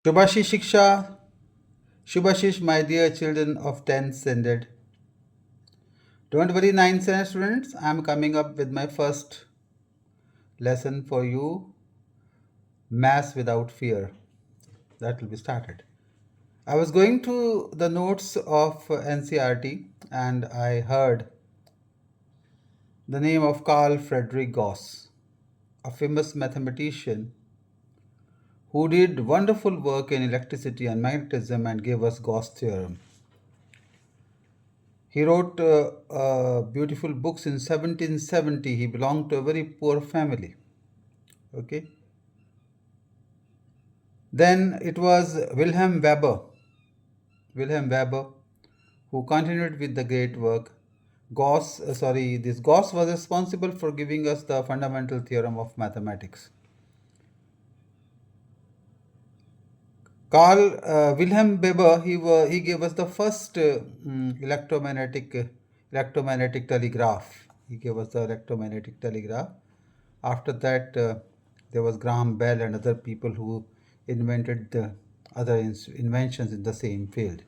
Shubhashi Shiksha, Shubhashish, my dear children of 10th standard. Don't worry, 9th standard students, I am coming up with my first lesson for you, Maths Without Fear. That will be started. I was going to the notes of NCRT and I heard the name of Carl Friedrich Gauss, a famous mathematician who did wonderful work in electricity and magnetism and gave us Gauss theorem. He wrote beautiful books in 1770. He belonged to a very poor family. Okay. Then it was Wilhelm Weber, who continued with the great work. This Gauss was responsible for giving us the fundamental theorem of mathematics. Wilhelm Weber, he gave us the first electromagnetic telegraph. He gave us the electromagnetic telegraph. After that, there was Graham Bell and other people who invented the other inventions in the same field.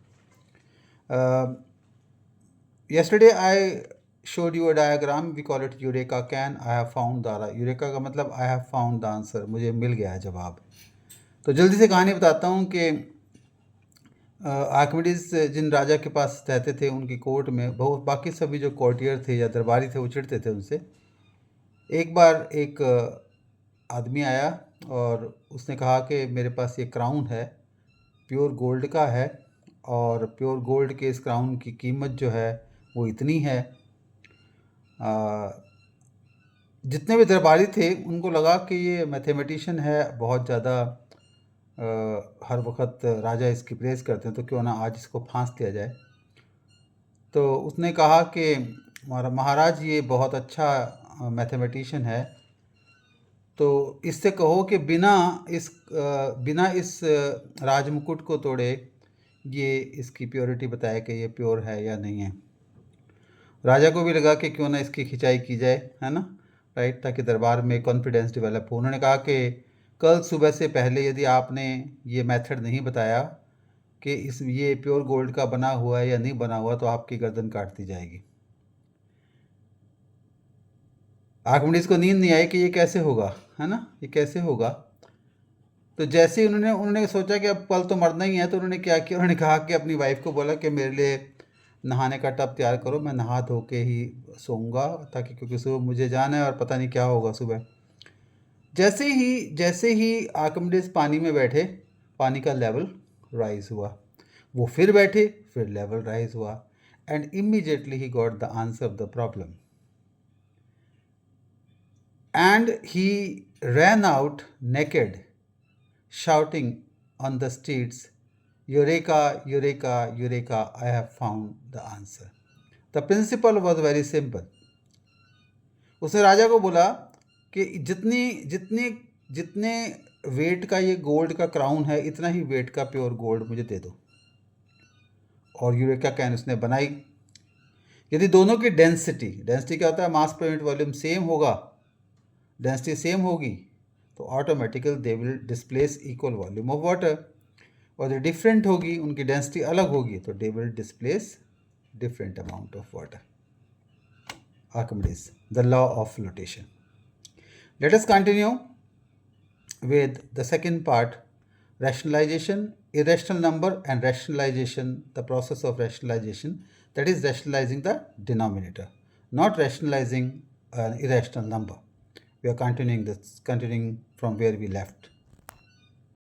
Yesterday I showed you a diagram. We call it Eureka can. I have found the Eureka का मतलब I have found the answer. मुझे मिल गया जवाब. तो जल्दी से कहानी बताता हूँ कि आर्किमिडीज जिन राजा के पास रहते थे उनकी कोर्ट में बहुत बाकी सभी जो कोर्टियर थे या दरबारी थे वो चिढ़ते थे उनसे. एक बार एक आदमी आया और उसने कहा कि मेरे पास ये क्राउन है, प्योर गोल्ड का है और प्योर गोल्ड के इस क्राउन की कीमत जो है वो इतनी है. जितने भी दरबारी थे उनको लगा कि ये मैथमेटिशियन है, बहुत ज़्यादा हर वक्त राजा इसकी प्रेस करते हैं, तो क्यों ना आज इसको फांस दिया जाए. तो उसने कहा कि महाराज ये बहुत अच्छा मैथमेटिशियन है, तो इससे कहो कि बिना इस राजमुकुट को तोड़े ये इसकी प्योरिटी बताए कि ये प्योर है या नहीं है. राजा को भी लगा कि क्यों ना इसकी खिंचाई की जाए, है ना, राइट, ताकि दरबार में कॉन्फिडेंस डेवलप हो. उन्होंने कहा कि कल सुबह से पहले यदि आपने ये मेथड नहीं बताया कि ये प्योर गोल्ड का बना हुआ है या नहीं बना हुआ तो आपकी गर्दन काट दी जाएगी. आर्किमिडीज को नींद नहीं आई कि ये कैसे होगा, है ना, ये कैसे होगा. तो जैसे ही उन्होंने सोचा कि अब कल तो मरना ही है, तो उन्होंने क्या किया, उन्होंने कहा कि अपनी वाइफ को बोला कि मेरे लिए नहाने का टब तैयार करो, मैं नहा धो के ही सोऊंगा, ताकि क्योंकि सुबह मुझे जाना है और पता नहीं क्या होगा सुबह. जैसे ही आर्किमिडीज पानी में बैठे, पानी का लेवल राइज हुआ. वो फिर बैठे, फिर लेवल राइज हुआ, and immediately he got the answer of the problem. And he ran out naked, shouting on the streets, Eureka, Eureka, Eureka, I have found the answer. The principle was very simple. उसने राजा को बोला कि जितने wait का ये gold का crown है, इतना ही वेट का प्योर गोल्ड मुझे दे दो. और यूरेका कैन उसने बनाई. यदि दोनों की डेंसिटी क्या होता है, मास पर यूनिट वॉल्यूम सेम होगा, डेंसिटी सेम होगी, तो automatically they will displace equal volume of water. और यदि डिफरेंट होगी, उनकी डेंसिटी अलग होगी, तो they will displace different amount of water. Archimedes, the law of flotation. Let us continue with the second part, rationalization, irrational number and rationalization, the process of rationalization, that is rationalizing the denominator, not rationalizing an irrational number. We are continuing from where we left.